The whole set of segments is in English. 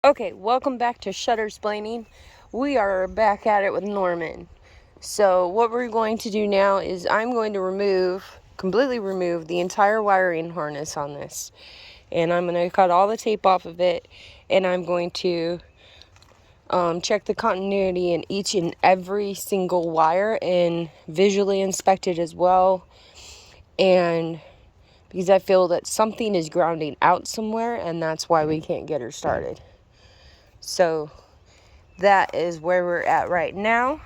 Okay, welcome back to Shuttersplaining. We are back at it with Norman. So what we're going to do now is I'm going to completely remove the entire wiring harness on this. And I'm going to cut all the tape off of it. And I'm going to check the continuity in each and every single wire and visually inspect it as well. And because I feel that something is grounding out somewhere, and that's why we can't get her started. So that is where we're at right now.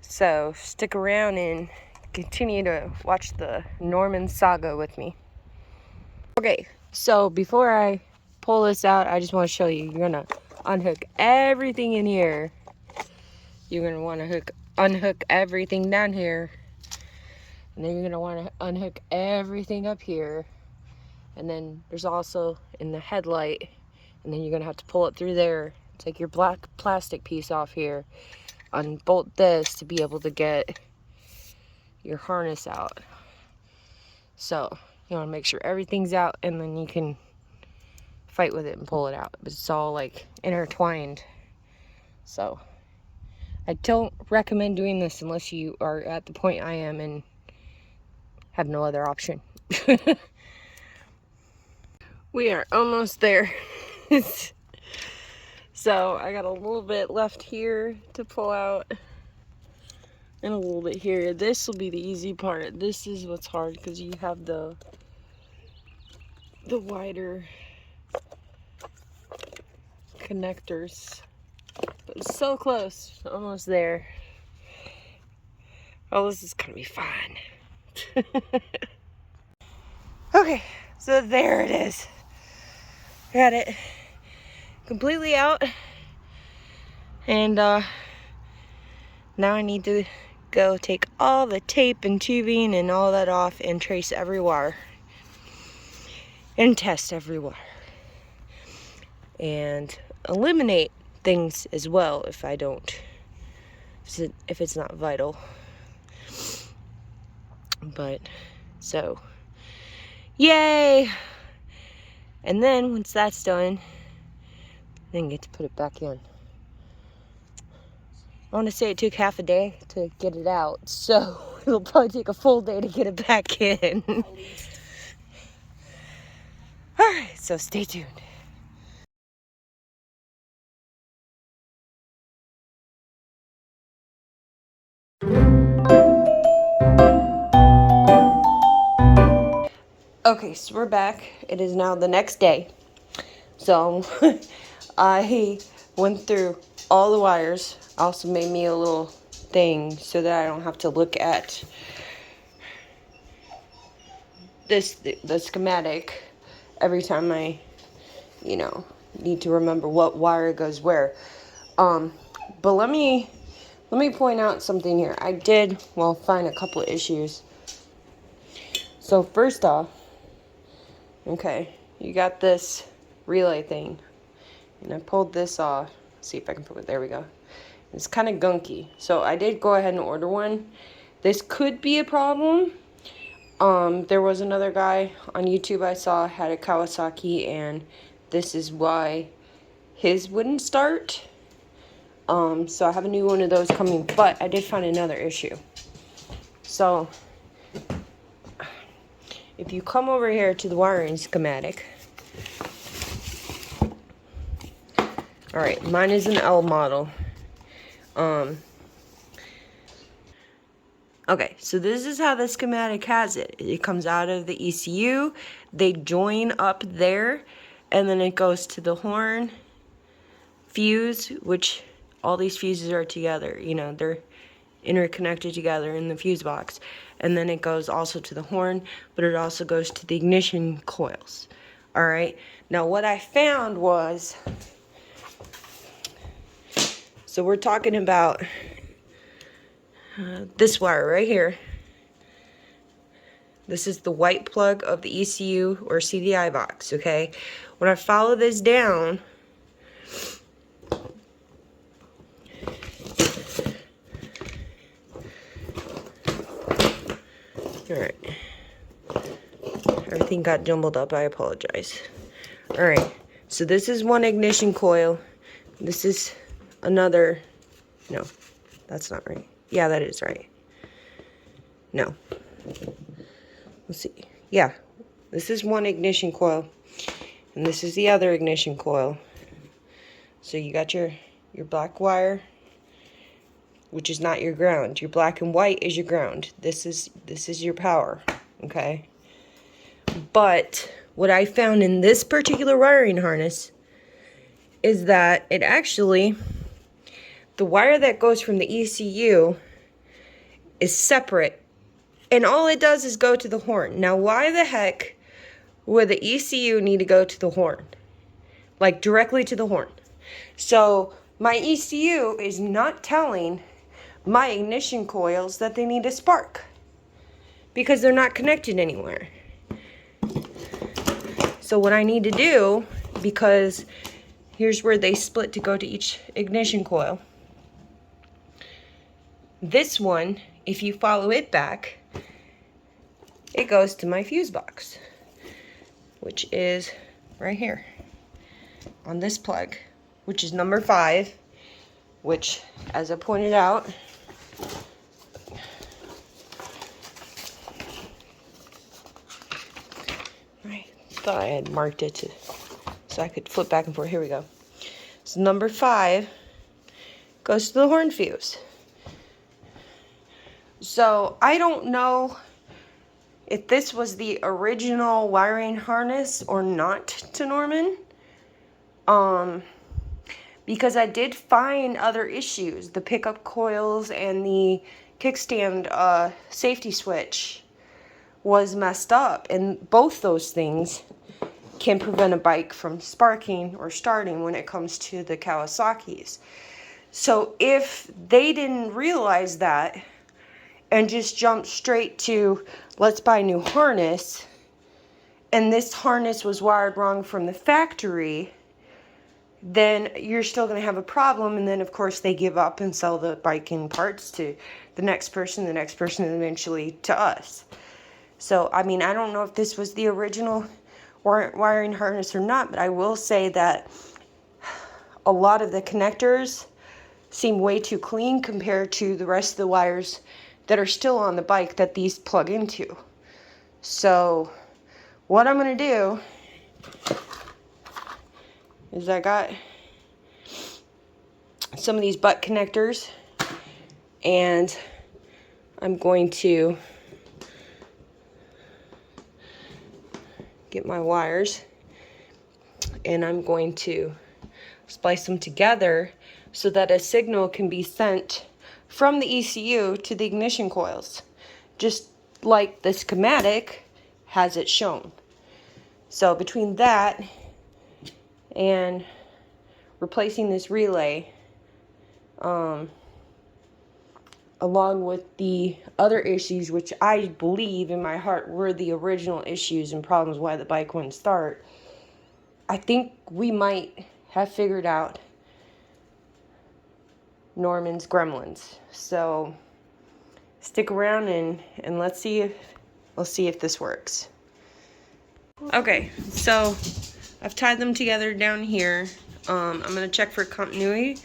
So stick around and continue to watch the Norman Saga with me. Okay, so before I pull this out, I just want to show you. You're gonna unhook everything in here. You're gonna want to unhook everything down here, and then you're gonna want to unhook everything up here. And then there's also in the headlight, and then you're gonna have to pull it through there. Take your black plastic piece off here, unbolt this to be able to get your harness out. So you want to make sure everything's out, and then you can fight with it and pull it out. But it's all like intertwined. So I don't recommend doing this unless you are at the point I am and have no other option. We are almost there. So I got a little bit left here to pull out and a little bit here. This will be the easy part. This is what's hard because you have the wider connectors. But it's so close, almost there. Oh, this is gonna be fun. Okay, so there it is. Got it completely out, and now I need to go take all the tape and tubing and all that off and trace every wire and test every wire and eliminate things as well if it's not vital. But so yay! And then once that's done, then get to put it back in. I want to say it took half a day to get it out, so it'll probably take a full day to get it back in. Alright, so stay tuned. Okay, so we're back. It is now the next day. So I went through all the wires. Also made me a little thing so that I don't have to look at the schematic every time I, need to remember what wire goes where. But let me point out something here. I did, find a couple of issues. So first off, okay, you got this relay thing, and I pulled this off. Let's see if I can put it, there we go. It's kind of gunky, so I did go ahead and order one. This could be a problem. There was another guy on YouTube I saw had a Kawasaki, and this is why his wouldn't start. So I have a new one of those coming, but I did find another issue. So if you come over here to the wiring schematic, alright, mine is an L model. Okay, so this is how the schematic has it. It comes out of the ECU, they join up there, and then it goes to the horn fuse, which all these fuses are together. They're interconnected together in the fuse box. And then it goes also to the horn, but it also goes to the ignition coils. Alright, now what I found was, so we're talking about this wire right here. This is the white plug of the ECU or CDI box, okay? When I follow this down, alright, everything got jumbled up, I apologize. Alright, So this is one ignition coil. This is another. No, that's not right. Yeah, that is right. No. Let's see. Yeah, this is one ignition coil, and this is the other ignition coil. So you got your black wire, which is not your ground. Your black and white is your ground. This is your power, okay? But what I found in this particular wiring harness is that it actually, the wire that goes from the ECU is separate, and all it does is go to the horn. Now, why the heck would the ECU need to go to the horn? Like directly to the horn. So my ECU is not telling my ignition coils that they need a spark because they're not connected anywhere. So what I need to do, because here's where they split to go to each ignition coil. This one, if you follow it back, it goes to my fuse box, which is right here on this plug, which is number 5, which, as I pointed out, I thought I had marked it so I could flip back and forth. Here we go. So number 5 goes to the horn fuse. So I don't know if this was the original wiring harness or not to Norman. Because I did find other issues. The pickup coils and the kickstand safety switch was messed up. And both those things can prevent a bike from sparking or starting when it comes to the Kawasaki's. So if they didn't realize that and just jumped straight to, let's buy a new harness, and this harness was wired wrong from the factory, then you're still going to have a problem. And then, of course, they give up and sell the bike in parts to the next person, and eventually to us. So, I mean, I don't know if this was the original wiring harness or not, but I will say that a lot of the connectors seem way too clean compared to the rest of the wires that are still on the bike that these plug into. So, what I'm going to do is I got some of these butt connectors, and I'm going to get my wires, and I'm going to splice them together so that a signal can be sent from the ECU to the ignition coils, just like the schematic has it shown. So between that and replacing this relay, along with the other issues, which I believe in my heart were the original issues and problems why the bike wouldn't start, I think we might have figured out Norman's Gremlins. So stick around and let's see if this works. Okay, so I've tied them together down here. I'm gonna check for continuity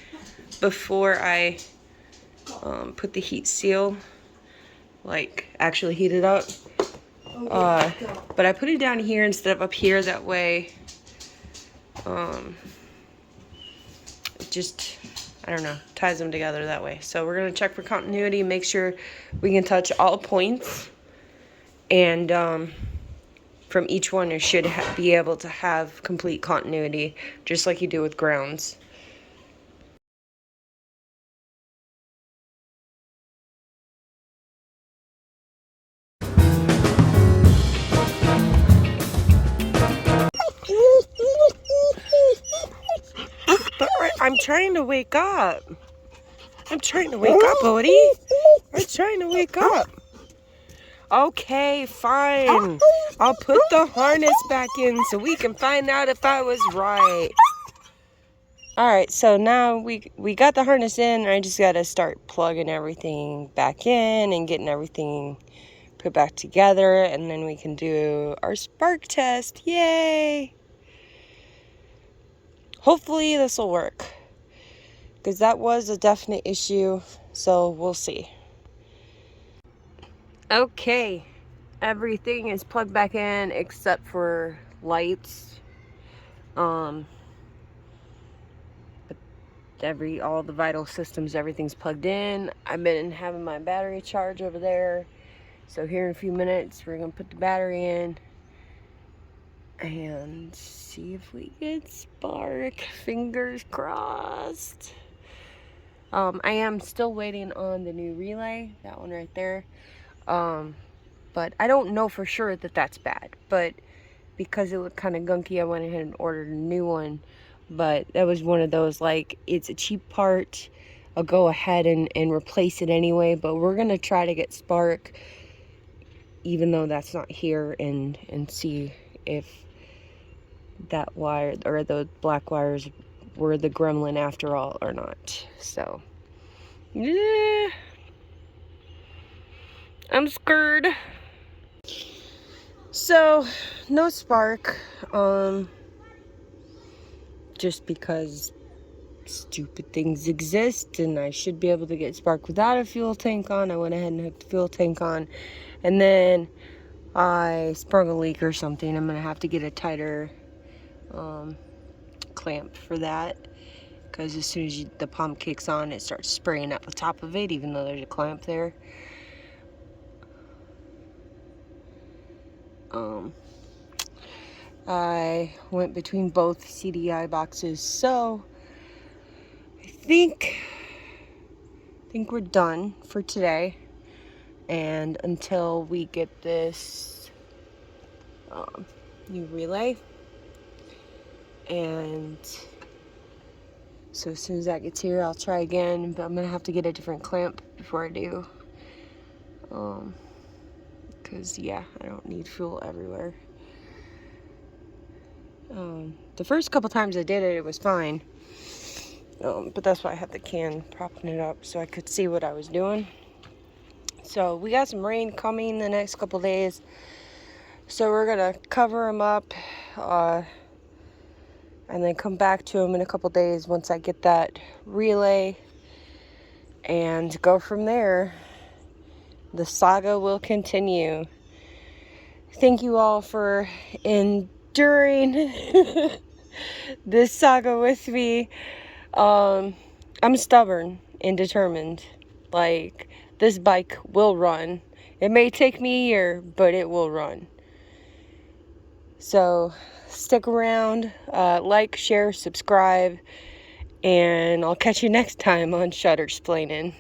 before I put the heat seal, like actually heat it up. But I put it down here instead of up here, that way it just, I don't know, ties them together that way. So we're gonna check for continuity, make sure we can touch all points, and from each one you should be able to have complete continuity, just like you do with grounds. I'm trying to wake up. I'm trying to wake up, Odie. I'm trying to wake up. Okay, fine. I'll put the harness back in so we can find out if I was right. Alright, so now we got the harness in. I just got to start plugging everything back in and getting everything put back together. And then we can do our spark test. Yay! hopefully this will work, because that was a definite issue, so we'll see. Okay, everything is plugged back in except for lights. But all the vital systems, everything's plugged in. I've been having my battery charge over there, so here in a few minutes we're gonna put the battery in and see if we get spark. Fingers crossed. I am still waiting on the new relay, that one right there. But I don't know for sure that that's bad, but because it looked kind of gunky, I went ahead and ordered a new one. But that was one of those, like, it's a cheap part, I'll go ahead and replace it anyway. But we're gonna try to get spark even though that's not here, and see if that wire or those black wires were the Gremlin after all or not. So yeah, I'm scared. So no spark, just because stupid things exist, and I should be able to get spark without a fuel tank on. I went ahead and hooked the fuel tank on, and then I sprung a leak or something. I'm gonna have to get a tighter clamp for that, because as soon as the pump kicks on, it starts spraying up the top of it, even though there's a clamp there. I went between both CDI boxes, so I think we're done for today, and until we get this new relay. And so as soon as that gets here, I'll try again, but I'm gonna have to get a different clamp before I do, because yeah, I don't need fuel everywhere. The first couple times I did it, it was fine, but that's why I had the can propping it up so I could see what I was doing. So we got some rain coming the next couple days, so we're gonna cover them up, and then come back to them in a couple days once I get that relay, and go from there. The saga will continue. Thank you all for enduring this saga with me. I'm stubborn and determined. Like, this bike will run. It may take me a year, but it will run. So stick around, like, share, subscribe, and I'll catch you next time on Shuttersplaining.